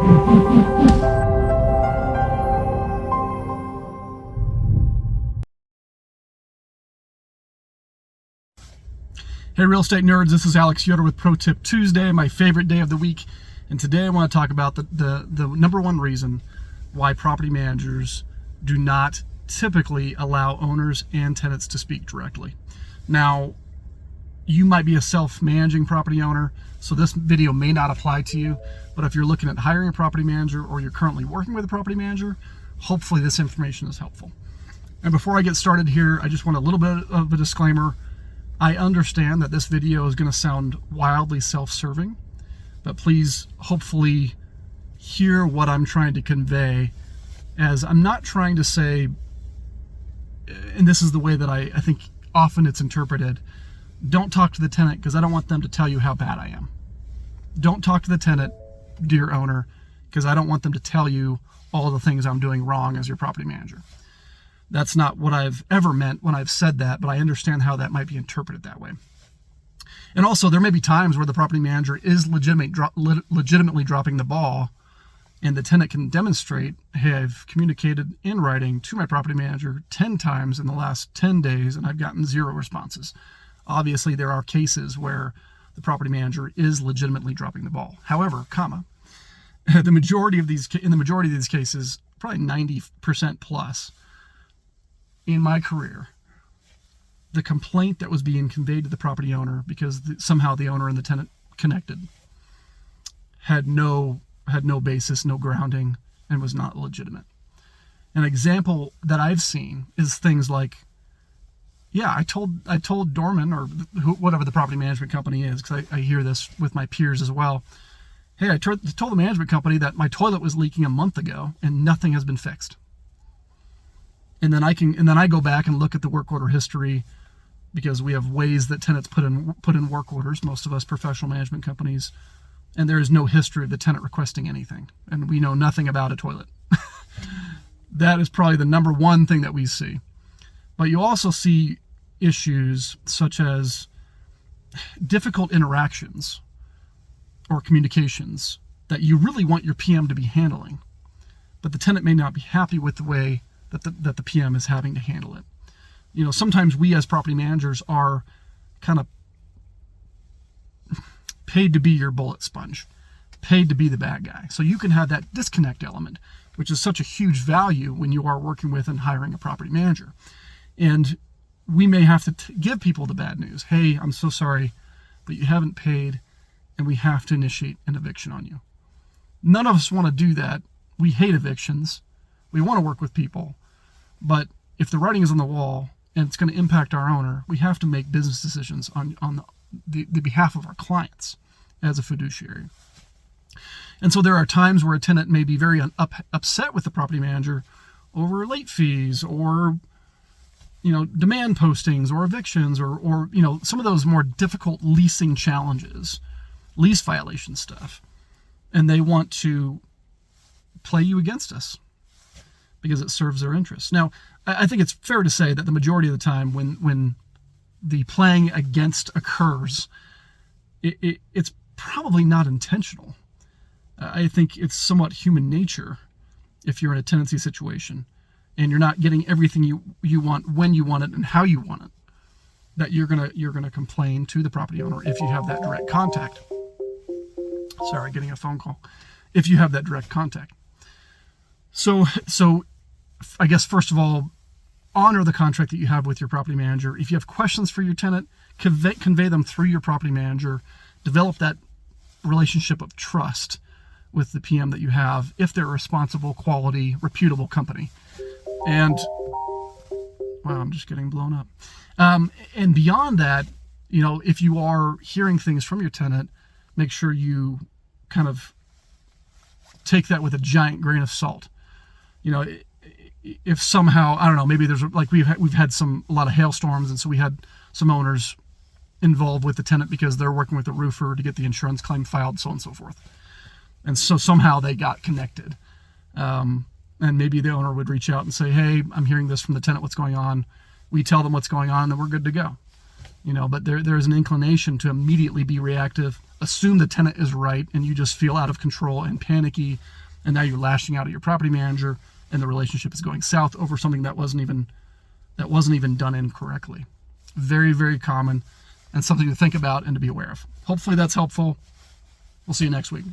Hey real estate nerds, this is Alex Yoder with Pro Tip Tuesday, my favorite day of the week. And today I want to talk about the number one reason why property managers do not typically allow owners and tenants to speak directly. Now, you might be a self-managing property owner, so this video may not apply to you, but if you're looking at hiring a property manager or you're currently working with a property manager, hopefully this information is helpful. And before I get started here, I just want a little bit of a disclaimer. I understand that this video is going to sound wildly self-serving, but please hopefully hear what I'm trying to convey, as I'm not trying to say, and this is the way that I think often it's interpreted, don't talk to the tenant because I don't want them to tell you how bad I am. Don't talk to the tenant, dear owner, because I don't want them to tell you all the things I'm doing wrong as your property manager. That's not what I've ever meant when I've said that, but I understand how that might be interpreted that way. And also, there may be times where the property manager is legitimately dropping the ball, and the tenant can demonstrate, hey, I've communicated in writing to my property manager 10 times in the last 10 days, and I've gotten 0 responses. Obviously, there are cases where the property manager is legitimately dropping the ball. However, in the majority of these cases, probably 90% plus, in my career, the complaint that was being conveyed to the property owner, because somehow the owner and the tenant connected, had no basis, no grounding, and was not legitimate. An example that I've seen is things like, yeah, I told Dorman, or whatever the property management company is, because I hear this with my peers as well. Hey, I told the management company that my toilet was leaking a month ago and nothing has been fixed. And then I go back and look at the work order history, because we have ways that tenants put in work orders, most of us professional management companies, and there is no history of the tenant requesting anything, and we know nothing about a toilet. That is probably the number one thing that we see. But you also see issues such as difficult interactions or communications that you really want your PM to be handling, but the tenant may not be happy with the way that the PM is having to handle it. You know, sometimes we as property managers are kind of paid to be your bullet sponge, paid to be the bad guy. So you can have that disconnect element, which is such a huge value when you are working with and hiring a property manager. And we may have to give people the bad news. Hey, I'm so sorry, but you haven't paid, and we have to initiate an eviction on you. None of us want to do that. We hate evictions. We want to work with people. But if the writing is on the wall and it's going to impact our owner, we have to make business decisions on the behalf of our clients as a fiduciary. And so there are times where a tenant may be very upset with the property manager over late fees, or demand postings, or evictions, or some of those more difficult leasing challenges, lease violation stuff. And they want to play you against us because it serves their interests. Now, I think it's fair to say that the majority of the time when the playing against occurs, it's probably not intentional. I think it's somewhat human nature, if you're in a tenancy situation and you're not getting everything you want when you want it and how you want it, that you're gonna complain to the property owner if you have that direct contact. Sorry, getting a phone call. If you have that direct contact. So I guess, first of all, honor the contract that you have with your property manager. If you have questions for your tenant, convey them through your property manager. Develop that relationship of trust with the PM that you have, if they're a responsible, quality, reputable company. And, wow, I'm just getting blown up. And beyond that, if you are hearing things from your tenant, make sure you kind of take that with a giant grain of salt. If somehow, I don't know, maybe there's we've had a lot of hailstorms, and so we had some owners involved with the tenant because they're working with the roofer to get the insurance claim filed, so on and so forth. And so somehow they got connected. And maybe the owner would reach out and say, hey, I'm hearing this from the tenant, what's going on? We tell them what's going on, and then we're good to go. But there is an inclination to immediately be reactive, assume the tenant is right and you just feel out of control and panicky, and now you're lashing out at your property manager and the relationship is going south over something that wasn't even done incorrectly. Very, very common, and something to think about and to be aware of. Hopefully that's helpful. We'll see you next week.